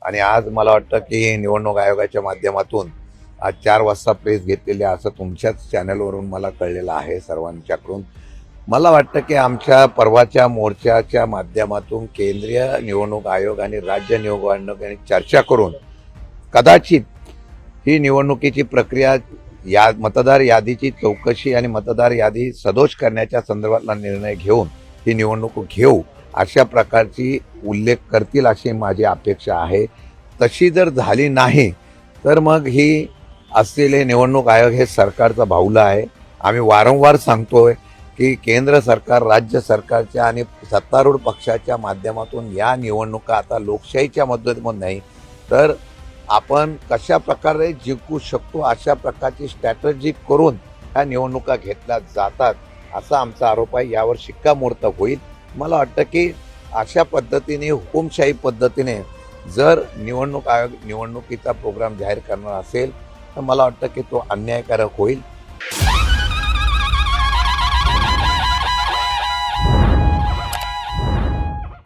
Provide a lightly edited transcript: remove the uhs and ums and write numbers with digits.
आणि आज मला वाटतं की निवडणूक आयोगाच्या माध्यमातून आज 4 वाजता प्रेस घेतलेली असं तुमच्याच चॅनलवरून मला कळलेलं आहे सर्वांच्याकडून. मला वाटतं की आमच्या परवाच्या मोर्चाच्या माध्यमातून केंद्रीय निवडणूक आयोग आणि राज्य निवडणूक आयोगाने चर्चा करून कदाचित ही निवडणुकीची प्रक्रिया या मतदार यादीची चौकशी आणि मतदार यादी सदोष करण्याच्या संदर्भातला निर्णय घेऊन ही निवडणूक घेऊ अशा प्रकारची उल्लेख करतील अशी माझी अपेक्षा आहे. तशी जर झाली नाही तर मग ही असलेले निवडणूक आयोग हे सरकारचा बाहुला आहे. आम्ही वारंवार सांगतोय की केंद्र सरकार राज्य सरकारच्या आणि सत्तारूढ पक्षाच्या माध्यमातून या निवडणुका आता लोकशाहीच्या मदतीने नाही तर आपण कशा प्रकारे जिंकू शकतो अशा प्रकारची स्ट्रॅटेजी करून ह्या निवडणुका घेतल्या जातात असा आमचा आरोप आहे. यावर शिक्कामोर्तब होईल. मला वाटतं की अशा पद्धतीने हुकुमशाही पद्धतीने जर निवडणूक आयोग निवडणुकीचा प्रोग्राम जाहीर करणार असेल तर मला वाटतं की तो अन्यायकारक होईल.